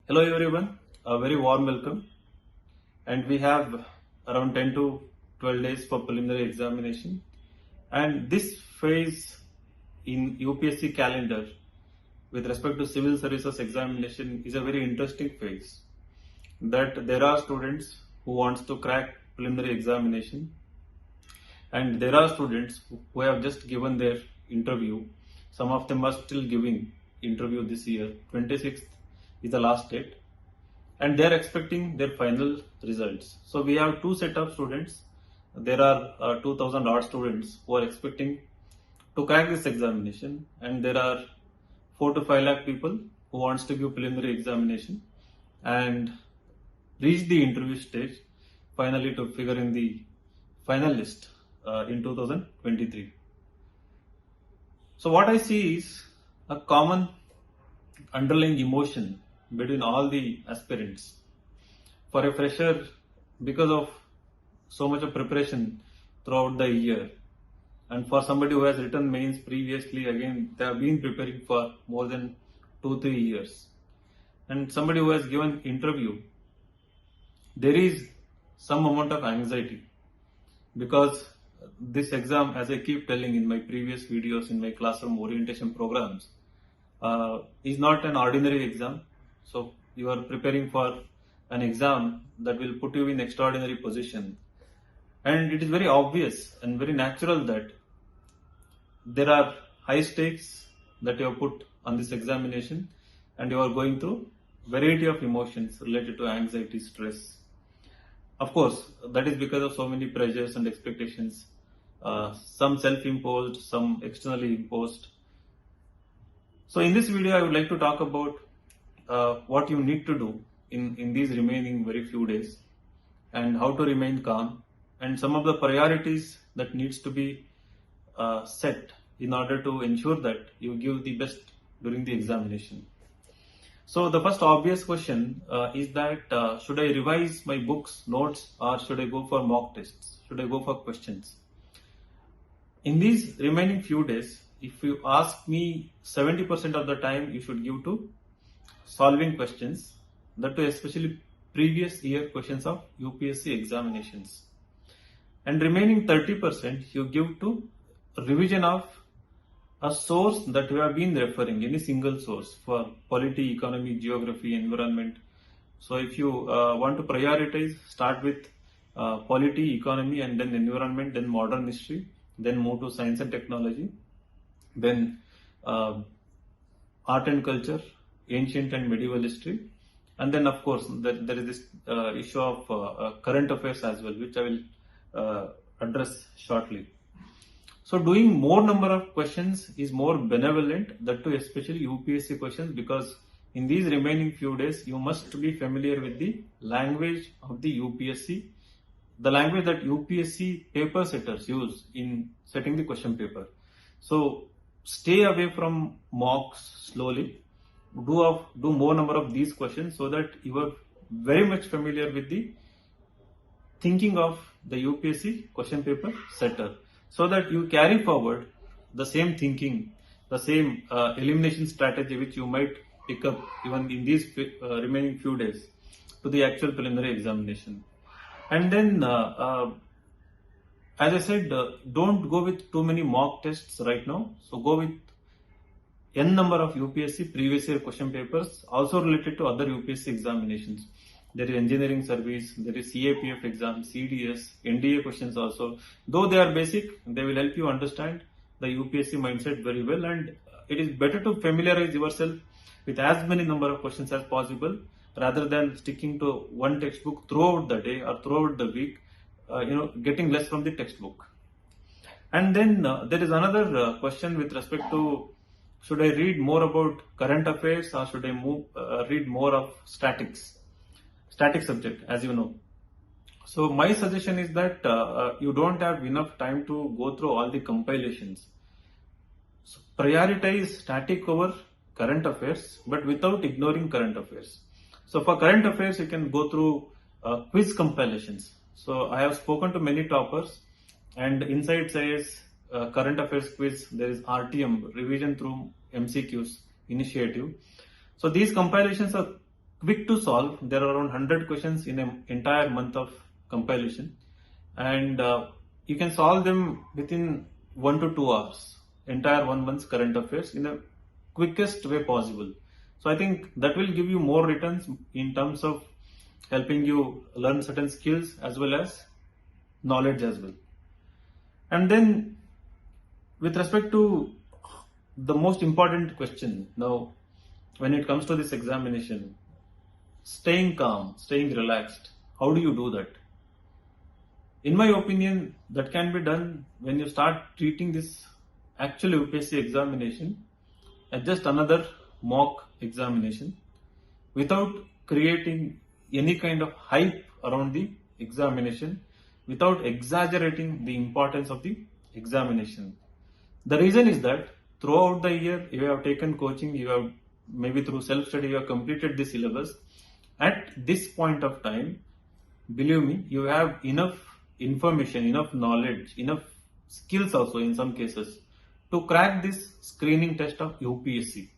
Hello everyone, a very warm welcome. And we have around 10 to 12 days for preliminary examination. And this phase in UPSC calendar with respect to civil services examination is a very interesting phase. That there are students who wants to crack preliminary examination, and there are students who have just given their interview. Some of them are still giving interview this year. 26th is the last date, and they are expecting their final results. So we have two set of students. There are 2000 odd students who are expecting to crack this examination, and there are 4 to 5 lakh people who wants to give preliminary examination and reach the interview stage finally to figure in the final list in 2023. So what I see is a common underlying emotion between all the aspirants. For a fresher, because of so much of preparation throughout the year, and for somebody who has written mains previously, again they have been preparing for more than 2-3 years, and somebody who has given interview, there is some amount of anxiety because this exam, as I keep telling in my previous videos in my classroom orientation programs, is not an ordinary exam. So you are preparing for an exam that will put you in extraordinary position, and it is very obvious and very natural that there are high stakes that you have put on this examination, and you are going through variety of emotions related to anxiety, stress. Of course, that is because of so many pressures and expectations, some self-imposed, some externally imposed. So in this video, I would like to talk about what you need to do in these remaining very few days, and how to remain calm, and some of the priorities that needs to be set in order to ensure that you give the best during the examination. So the first obvious question is that should I revise my books, notes, or should I go for mock tests? Should I go for questions? In these remaining few days, if you ask me, 70% of the time you should give to solving questions, that too especially previous year questions of UPSC examinations. And remaining 30% you give to revision of a source that you have been referring, any single source for polity, economy, geography, environment. So if you want to prioritize, start with polity, economy, and then environment, then modern history, then move to science and technology, then art and culture, ancient and medieval history, and then of course there is this issue of current affairs as well, which I will address shortly. So doing more number of questions is more benevolent, that too especially UPSC questions, because in these remaining few days you must be familiar with the language of the UPSC, the language that UPSC paper setters use in setting the question paper. So stay away from mocks slowly. Do more number of these questions so that you are very much familiar with the thinking of the UPSC question paper setter, so that you carry forward the same thinking, the same elimination strategy which you might pick up even in these remaining few days to the actual preliminary examination. And then, as I said, don't go with too many mock tests right now. So go with n number of UPSC previous year question papers also related to other UPSC examinations. There is engineering service, there is CAPF exam, CDS, NDA questions also. Though they are basic, they will help you understand the UPSC mindset very well, and it is better to familiarize yourself with as many number of questions as possible rather than sticking to one textbook throughout the day or throughout the week, getting less from the textbook. And then there is another question with respect to, should I read more about current affairs or should I read more of static subject, as you know. So my suggestion is that you don't have enough time to go through all the compilations. So prioritize static over current affairs, but without ignoring current affairs. So for current affairs, you can go through quiz compilations. So I have spoken to many toppers, and inside says current affairs quiz, there is RTM, revision through MCQs initiative. So these compilations are quick to solve. There are around 100 questions in an entire month of compilation, and you can solve them within 1 to 2 hours. Entire 1 month's current affairs in the quickest way possible. So I think that will give you more returns in terms of helping you learn certain skills as well as knowledge as well. And then with respect to the most important question now, when it comes to this examination, staying calm, staying relaxed, how do you do that? In my opinion, that can be done when you start treating this actual UPSC examination as just another mock examination without creating any kind of hype around the examination, without exaggerating the importance of the examination. The reason is that throughout the year you have taken coaching, you have maybe through self-study you have completed the syllabus. At this point of time, believe me, you have enough information, enough knowledge, enough skills also in some cases to crack this screening test of UPSC.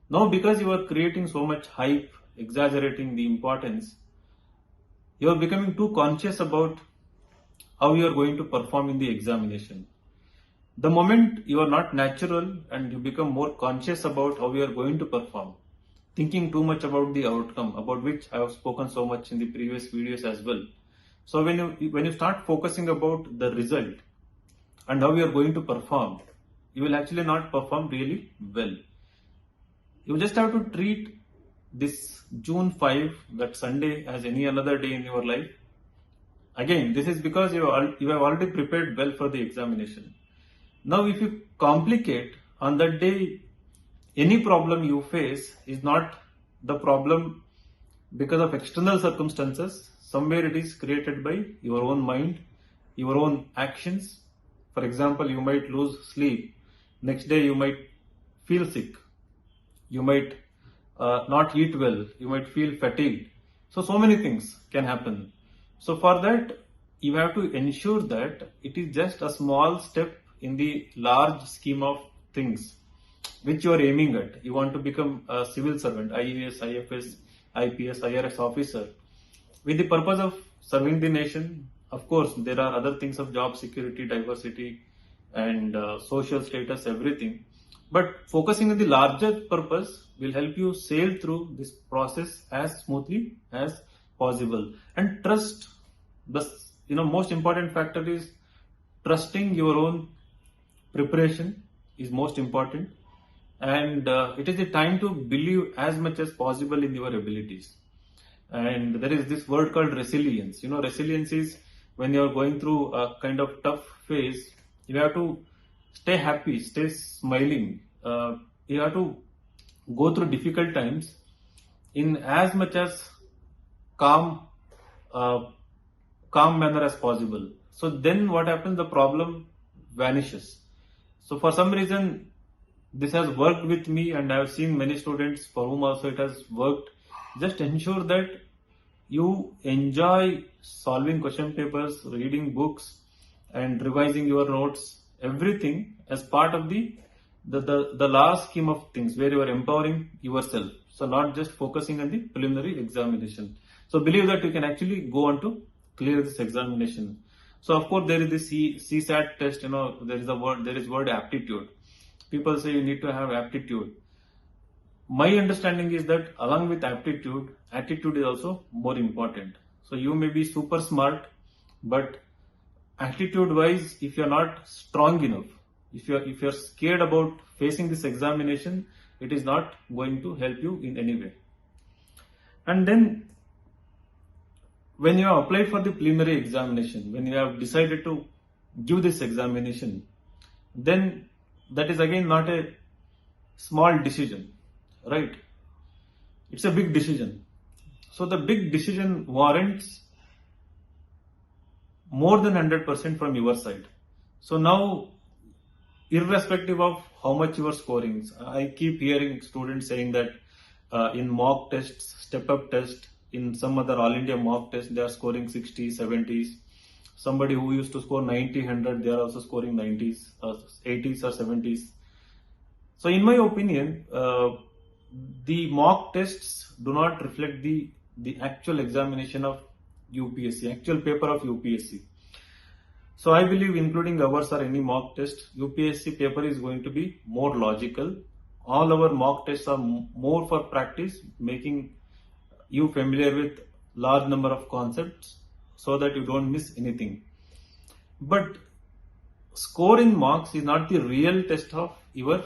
Now, because you are creating so much hype, exaggerating the importance, you are becoming too conscious about how you are going to perform in the examination. The moment you are not natural and you become more conscious about how you are going to perform, thinking too much about the outcome, about which I have spoken so much in the previous videos as well. So when you start focusing about the result and how you are going to perform, you will actually not perform really well. You just have to treat this June 5, that Sunday, as any another day in your life. Again, this is because you have already prepared well for the examination. Now, if you complicate on that day, any problem you face is not the problem because of external circumstances. Somewhere it is created by your own mind, your own actions. For example, you might lose sleep. Next day you might feel sick. You might not eat well. You might feel fatigued. So many things can happen. So for that, you have to ensure that it is just a small step in the large scheme of things which you are aiming at. You want to become a civil servant, IAS, IFS, IPS, IRS officer, with the purpose of serving the nation. Of course, there are other things of job security, diversity, and social status, everything. But focusing on the larger purpose will help you sail through this process as smoothly as possible. And trust, the most important factor is trusting your own preparation is most important. And it is the time to believe as much as possible in your abilities. And there is this word called resilience. Resilience is when you are going through a kind of tough phase, you have to stay happy, stay smiling. You have to go through difficult times in as much as calm manner as possible. So then what happens? The problem vanishes. So for some reason, this has worked with me, and I have seen many students for whom also it has worked. Just ensure that you enjoy solving question papers, reading books, and revising your notes, everything as part of the large scheme of things where you are empowering yourself. So not just focusing on the preliminary examination. So believe that you can actually go on to clear this examination. So of course there is this CSAT test. There is word aptitude. People say you need to have aptitude. My understanding is that along with aptitude, attitude is also more important. So you may be super smart, but attitude wise, if you're not strong enough, if you're scared about facing this examination, it is not going to help you in any way. And then when you have applied for the preliminary examination, when you have decided to give this examination, then that is again not a small decision, right? It's a big decision. So the big decision warrants more than 100% from your side. So now, irrespective of how much you are scoring, I keep hearing students saying that in mock tests, step-up test, in some other all India mock test, they are scoring 60s, 70s. Somebody who used to score 90, 100, they are also scoring 90s, 80s or 70s. So in my opinion, the mock tests do not reflect the actual examination of UPSC, actual paper of UPSC. So I believe including ours or any mock test, UPSC paper is going to be more logical. All our mock tests are more for practice, making you familiar with large number of concepts so that you don't miss anything. But scoring marks is not the real test of your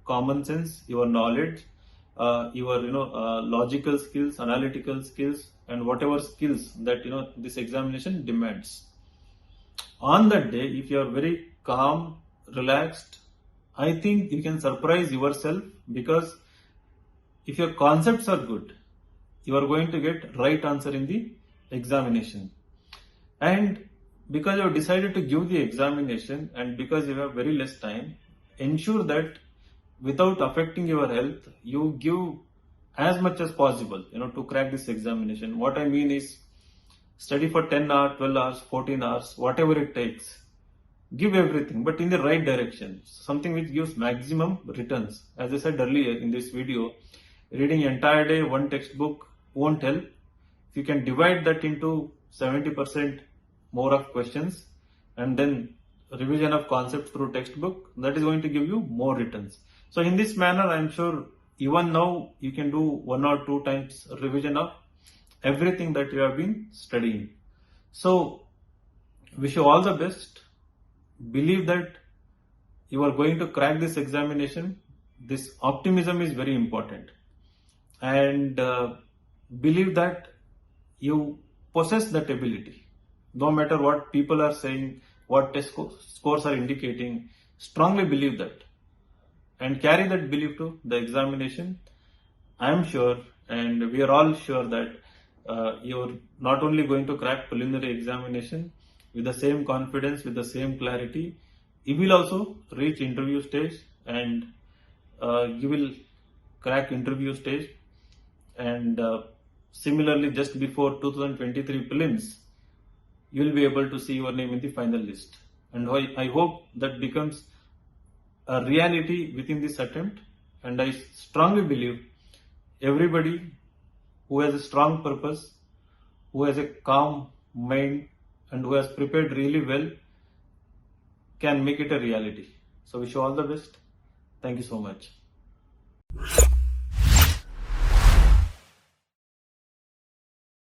common sense, your knowledge, your logical skills, analytical skills, and whatever skills that this examination demands. On that day, if you are very calm, relaxed, I think you can surprise yourself, because if your concepts are good, you are going to get right answer in the examination. And because you have decided to give the examination and because you have very less time, ensure that without affecting your health, you give as much as possible, to crack this examination. What I mean is, study for 10 hours, 12 hours, 14 hours, whatever it takes. Give everything, but in the right direction. Something which gives maximum returns. As I said earlier in this video, reading entire day one textbook won't help. If you can divide that into 70% more of questions and then revision of concepts through textbook, that is going to give you more returns. So in this manner, I am sure even now you can do 1 or 2 times revision of everything that you have been studying. So wish you all the best. Believe that you are going to crack this examination. This optimism is very important. And believe that you possess that ability. No matter what people are saying, what test scores are indicating, strongly believe that. And carry that belief to the examination. I am sure, and we are all sure, that you're not only going to crack preliminary examination with the same confidence, with the same clarity, you will also reach interview stage, and you will crack interview stage. And similarly, just before 2023 prelims, you will be able to see your name in the final list. And I hope that becomes a reality within this attempt. And I strongly believe everybody who has a strong purpose, who has a calm mind, and who has prepared really well can make it a reality. So wish you all the best. Thank you so much.